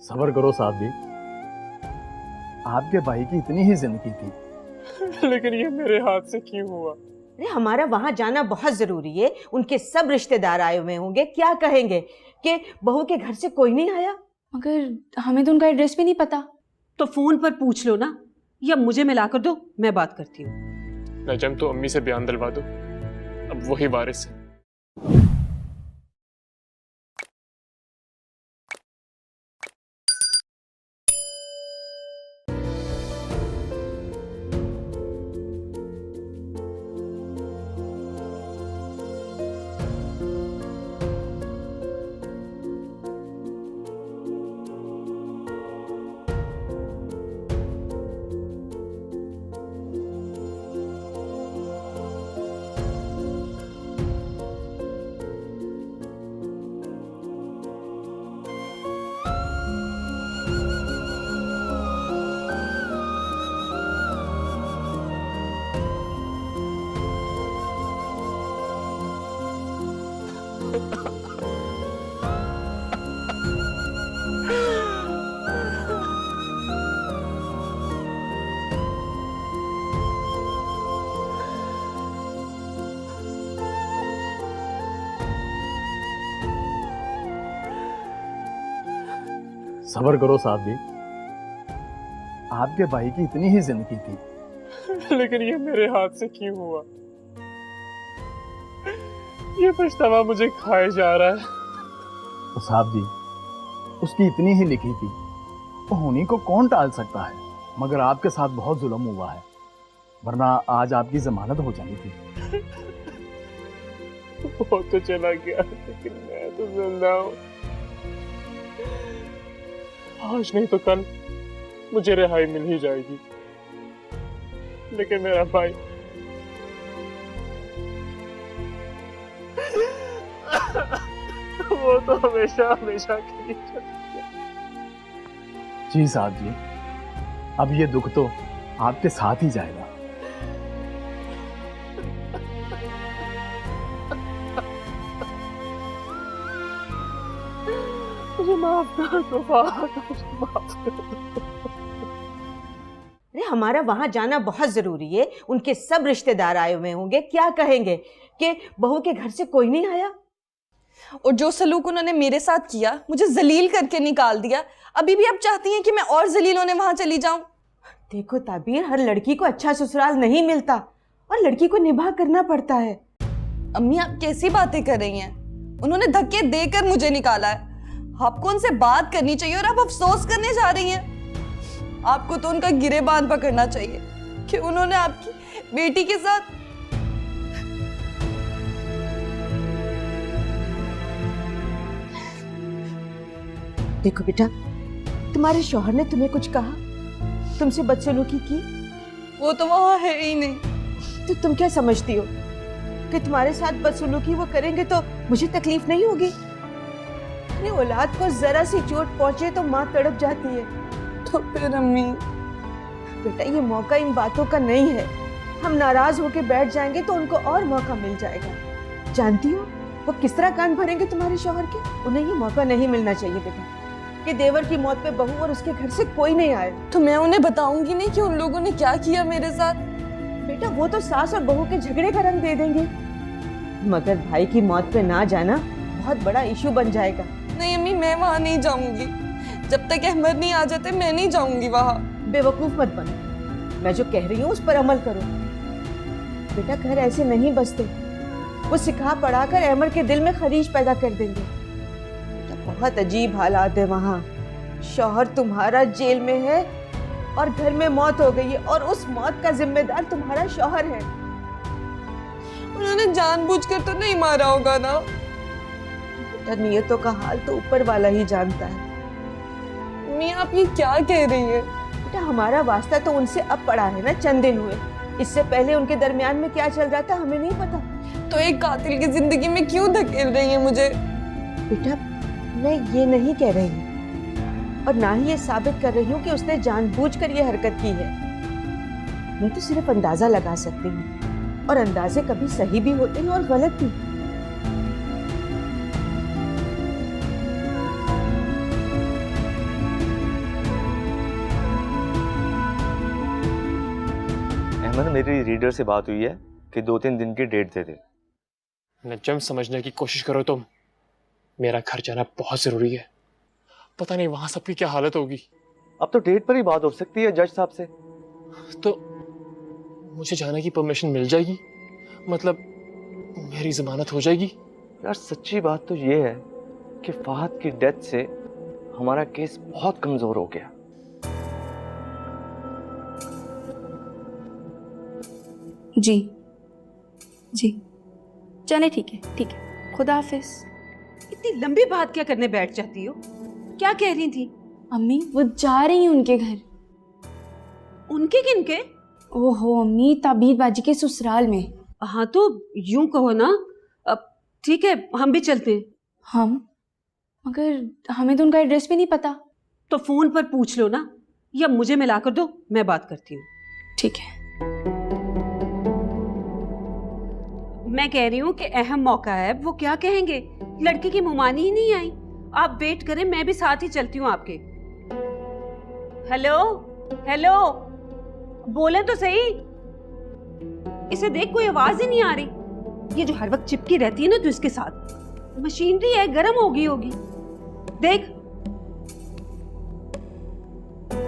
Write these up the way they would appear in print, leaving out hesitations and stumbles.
सब्र करो साहब जी, आपके भाई की इतनी ही जिंदगी थी। लेकिन ये मेरे हाथ से क्यों हुआ? अरे हमारा वहां जाना बहुत जरूरी है। उनके सब रिश्तेदार आए हुए होंगे, क्या कहेंगे कि बहू के घर से कोई नहीं आया। मगर हमें तो उनका एड्रेस भी नहीं पता। तो फोन पर पूछ लो ना, या मुझे मिला कर दो, मैं बात करती हूँ। नजम, तो अम्मी से बयान दिलवा दो, अब वही वारिस है। सब्र करो साहब जी, आपके भाई की इतनी ही जिंदगी थी। लेकिन ये मेरे हाथ से क्यों हुआ? ये पछतावा मुझे खाए जा रहा है। तो साहब जी, उसकी इतनी ही लिखी थी, तो होनी को कौन टाल सकता है। मगर आपके साथ बहुत जुल्म हुआ है, वरना आज आपकी जमानत हो जानी थी। वो तो चला गया, लेकिन मैं तो जिंदा हूं। आज नहीं तो कल मुझे रिहाई मिल ही जाएगी। लेकिन मेरा भाई वो तो हमेशा हमेशा के लिए चला गया। जी साहब जी, अब ये दुख तो आपके साथ ही जाएगा। मुझे माफ कर दो, मुझे माफ कर दो। अरे हमारा वहां जाना बहुत जरूरी है। उनके सब रिश्तेदार आए हुए होंगे, क्या कहेंगे कि बहू के घर से कोई नहीं आया। और जो सलूक उन्होंने मेरे साथ किया, मुझे जलील करके निकाल दिया, अभी भी आप चाहती हैं कि मैं और जलील होने वहां चली जाऊं? देखो ताबीर, हर लड़की को अच्छा ससुराल नहीं मिलता और लड़की को निभा करना पड़ता है। अम्मी, आप कैसी बातें कर रही हैं? उन्होंने धक्के देकर मुझे निकाला है। आपको उनसे बात करनी चाहिए और आप अफसोस करने जा रही हैं। आपको तो उनका गिरेबान पकड़ना चाहिए कि उन्होंने आपकी बेटी के साथ। देखो बेटा, तुम्हारे शौहर ने तुम्हें कुछ कहा, तुमसे बदसलूकी की? वो तो वहां है ही नहीं। तो तुम क्या समझती हो कि तुम्हारे साथ बदसलूकी वो करेंगे तो मुझे तकलीफ नहीं होगी? अपनी औलाद को जरा सी चोट पहुंचे तो माँ तड़प जाती है। तो फिर अम्मी, बेटा ये मौका इन बातों का नहीं है। हम नाराज होके बैठ जाएंगे तो उनको और मौका मिल जाएगा। जानती हो वो किस तरह कान भरेंगे तुम्हारे शौहर के? उन्हें ये मौका नहीं मिलना चाहिए बेटा कि देवर की मौत पे बहू और उसके घर से कोई नहीं आए। तो मैं उन्हें बताऊंगी नहीं कि उन लोगों ने क्या किया मेरे साथ। बेटा वो तो सास और बहू के झगड़े का रंग दे देंगे, मगर भाई की मौत पे ना जाना बहुत बड़ा इशू बन जाएगा। नहीं अम्मी, मैं वहां नहीं जाऊंगी। जब तक अहमद नहीं आ जाते मैं नहीं जाऊंगी वहां। बेवकूफ मत बनो, मैं जो कह रही हूँ उस पर अमल करो। बेटा घर ऐसे नहीं बसते, वो सिखा पढ़ा कर अहमद के दिल में खरीश पैदा कर देंगे। तो बहुत अजीब हालात है वहाँ। शौहर तुम्हारा जेल में है और घर में मौत हो गई है और उस मौत का जिम्मेदार तुम्हारा शौहर है। उन्होंने जानबूझकर तो नहीं मारा होगा ना? बेटा नियतों का हाल तो ऊपर वाला ही जानता है। अम्मी, आप ये क्या कह रही हैं? बेटा हमारा वास्ता तो उनसे अब पड़ा है ना, चंद दिन हुए। इससे पहले उनके दरमियान में क्या चल रहा था हमें नहीं पता। तो एक कातिल की जिंदगी में क्यों धकेल रही है मुझे? बेटा मैं ये नहीं कह रही हूँ और ना ही ये साबित कर रही हूँ कि उसने जानबूझकर ये हरकत की है। मैं तो सिर्फ अंदाजा लगा सकती हूँ और अंदाजे कभी सही भी होते हैं और गलत भी। अहमद, मेरी रीडर से बात हुई है कि 2-3 दिन की डेट दे दे। नजम, समझने की कोशिश करो तुम। मेरा घर जाना बहुत जरूरी है। पता नहीं वहां सबकी क्या हालत होगी। अब तो डेट पर ही बात हो सकती है जज साहब से। तो मुझे जाने की परमिशन मिल जाएगी? मतलब मेरी जमानत हो जाएगी? यार सच्ची बात तो ये है कि फहद की डेथ से हमारा केस बहुत कमजोर हो गया। जी जी, चले ठीक है, खुदा हाफिज। इतनी लंबी बात क्या करने बैठ जाती हो? क्या कह रही थी? अम्मी वो जा रही हैं उनके घर। उनके किनके? ओहो अम्मी, ताबीर बाजी के ससुराल में। हाँ तो यूं कहो ना। अब ठीक है, हम भी चलते हैं। हम? मगर हमें तो उनका एड्रेस भी नहीं पता। तो फोन पर पूछ लो ना, या मुझे मिला कर दो, मैं बात करती हूँ। ठीक है। मैं कह रही हूँ कि अहम मौका है, वो क्या कहेंगे? लड़की की मुमानी ही नहीं आई। आप वेट करें, मैं भी साथ ही चलती हूँ आपके। हेलो हेलो, बोले तो सही। इसे देख, कोई आवाज ही नहीं आ रही। ये जो हर वक्त चिपकी रहती है ना, तो इसके साथ मशीनरी है, गर्म हो गई होगी। देख।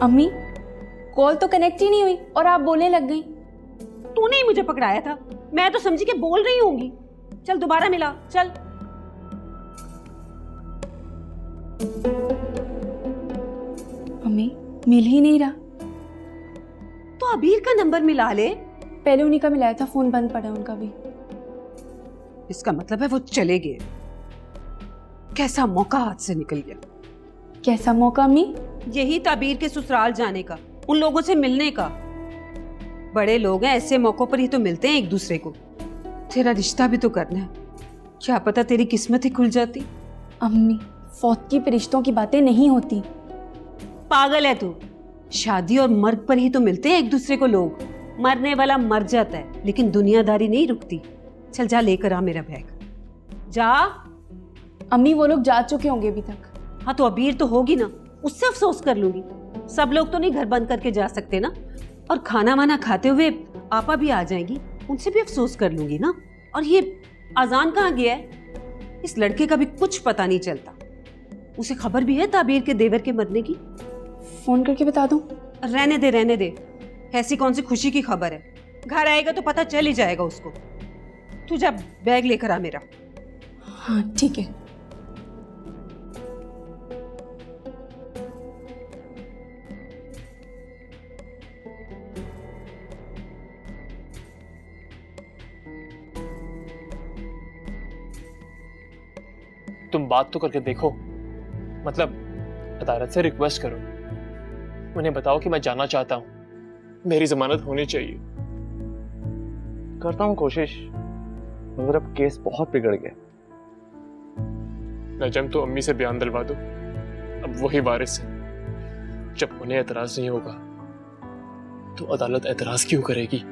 अम्मी कॉल तो कनेक्ट ही नहीं हुई और आप बोलने लग गई। तूने ही मुझे पकड़ाया था, मैं तो समझी कि बोल रही होंगी। चल दोबारा मिला, चल। अम्मी मिल ही नहीं रहा। तो अबीर का नंबर मिला ले। पहले उन्हीं का मिलाया था, फोन बंद पड़ा उनका भी। इसका मतलब है वो चले गए। कैसा मौका हाथ से निकल गया। कैसा मौका अम्मी? यही ताबीर के ससुराल जाने का, उन लोगों से मिलने का। बड़े लोग हैं, ऐसे मौकों पर ही तो मिलते हैं एक दूसरे को। तेरा रिश्ता भी तो करना है, क्या पता तेरी किस्मत ही खुल जाती। अम्मी फौत की रिश्तों की बातें नहीं होती। पागल है तू। शादी और मर्ग पर ही तो मिलते हैं एक दूसरे को लोग। मरने वाला मर जाता है, लेकिन दुनियादारी नहीं रुकती। चल जा, लेकर आ मेरा बैग, जा। अम्मी वो लोग जा चुके होंगे अभी तक। हाँ तो अबीर तो होगी ना, उससे अफसोस कर लूंगी। सब लोग तो नहीं घर बंद करके जा सकते ना। और खाना वाना खाते हुए आपा भी आ जाएंगी, उनसे भी अफसोस कर लूंगी ना। और ये अजान कहाँ गया है? इस लड़के का भी कुछ पता नहीं चलता। उसे खबर भी है ताबीर के देवर के मरने की? फोन करके बता दूं? रहने दे रहने दे, ऐसी कौन सी खुशी की खबर है? घर आएगा तो पता चल ही जाएगा उसको। तू जा, बैग लेकर आ मेरा। हाँ ठीक है। तुम बात तो करके देखो, मतलब अदालत से रिक्वेस्ट करो, उन्हें बताओ कि मैं जाना चाहता हूँ, मेरी जमानत होनी चाहिए। करता हूँ कोशिश, मगर अब केस बहुत बिगड़ गया। नजम तो अम्मी से बयान दिलवा दो, अब वही वारिस है। जब उन्हें एतराज नहीं होगा तो अदालत एतराज क्यों करेगी?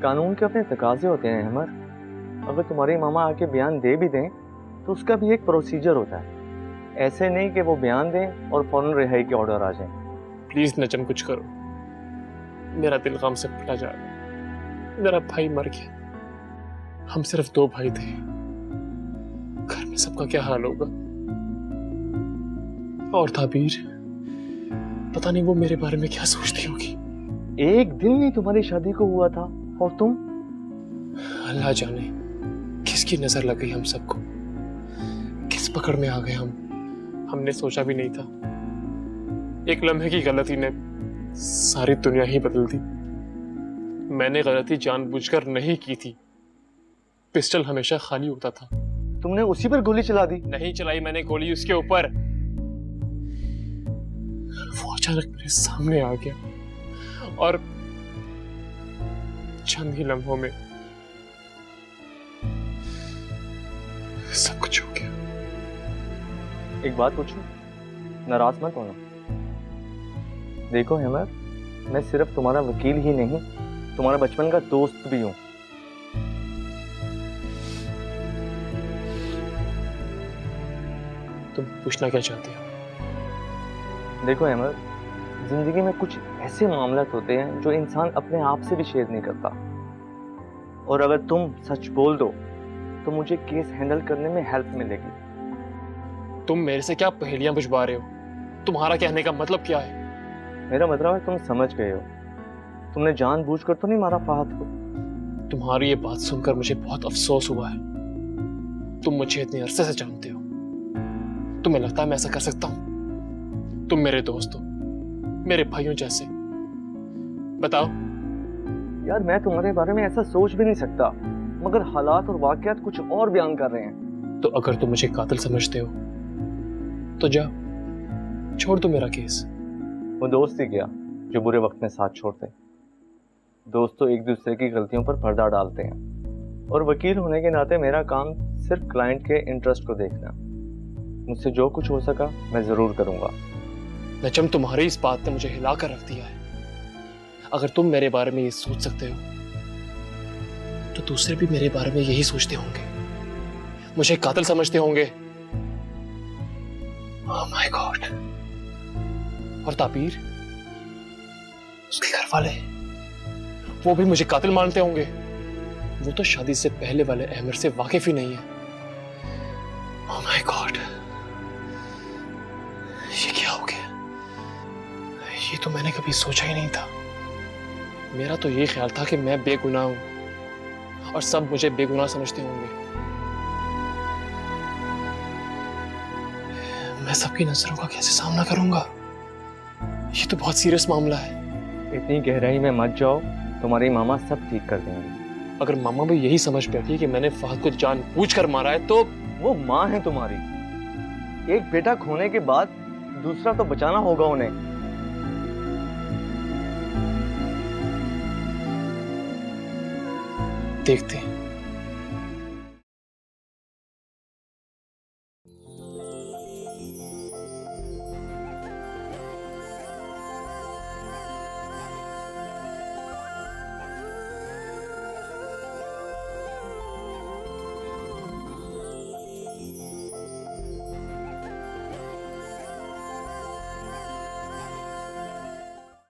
कानून के अपने तकाजे होते हैं अहमद। अगर तुम्हारी मामा आके बयान दे भी दें तो उसका भी एक प्रोसीजर होता है। ऐसे नहीं कि वो बयान दें और फौरन रिहाई के ऑर्डर आ जाएं। प्लीज नजम कुछ करो, मेरा दिल गम से फटा जा रहा है। मेरा भाई मर गया, हम सिर्फ 2 भाई थे। घर में सबका क्या हाल होगा? और ताबीर, पता नहीं वो मेरे बारे में क्या सोचती होगी। एक दिन ही तुम्हारी शादी को हुआ था और तुम? अल्लाह जाने किसकी नजर लग गई हम सबको, किस पकड़ में आ गए हम। हमने सोचा भी नहीं था, एक लम्हे की गलती ने सारी दुनिया ही बदल दी। मैंने गलती जानबूझकर नहीं की थी, पिस्टल हमेशा खाली होता था। तुमने उसी पर गोली चला दी? नहीं चलाई मैंने गोली उसके ऊपर, वो अचानक मेरे सामने आ गया और चंद ही लम्हों में सब कुछ हो गया। एक बात पूछूं? नाराज मत होना। देखो हेमर, मैं सिर्फ तुम्हारा वकील ही नहीं, तुम्हारा बचपन का दोस्त भी हूं। तुम पूछना क्या चाहते हो? देखो हेमर, जिंदगी में कुछ ऐसे मामला होते हैं जो इंसान अपने आप से भी शेयर नहीं करता, और अगर तुम सच बोल दो तो मुझे केस हैंडल करने में हेल्प मिलेगी। तुम मेरे से क्या पहेलियां बुझवा रहे हो? तुम्हारा कहने का मतलब क्या है? मेरा मतलब है तुम समझ गए हो। तुमने जानबूझकर तो नहीं मारा फहद को। तुम्हारी ये बात सुनकर मुझे बहुत अफसोस हुआ है। तुम मुझे इतने अरसे से जानते हो, तुम्हें लगता है मैं ऐसा कर सकता हूं? तुम मेरे दोस्त हो, मेरे भाइयों जैसे। बताओ। यार मैं तुम्हारे बारे में ऐसा सोच भी नहीं सकता, मगर हालात और वाकयात कुछ और बयान कर रहे हैं। तो अगर तुम मुझे कातिल समझते हो तो जाओ, छोड़ दो मेरा केस। वो दोस्त ही क्या जो बुरे वक्त में साथ छोड़ते। दोस्त तो एक दूसरे की गलतियों पर पर्दा डालते हैं, और वकील होने के नाते मेरा काम सिर्फ क्लाइंट के इंटरेस्ट को देखना। मुझसे जो कुछ हो सका मैं जरूर करूंगा। नजम, तुम्हारी इस बात ने मुझे हिला कर रख दिया है। अगर तुम मेरे बारे में ये सोच सकते हो तो दूसरे भी मेरे बारे में यही सोचते होंगे, मुझे कातिल समझते होंगे। Oh my God. और तापीर, उसके घर वाले, वो भी मुझे कातिल मानते होंगे। वो तो शादी से पहले वाले अहमर से वाकिफ ही नहीं है। ओह माय गॉड, ये क्या हो गया? ये तो मैंने कभी सोचा ही नहीं था। मेरा तो ये ख्याल था कि मैं बेगुनाह हूं और सब मुझे बेगुनाह समझते होंगे। मैं सबकी नजरों का कैसे सामना करूंगा? ये तो बहुत सीरियस मामला है। इतनी गहराई में मत जाओ, तुम्हारी मामा सब ठीक कर देंगे। अगर मामा भी यही समझ बैठी कि मैंने फहद को जानबूझकर मारा है तो वो माँ है तुम्हारी। एक बेटा खोने के बाद दूसरा तो बचाना होगा उन्हें। देखते हैं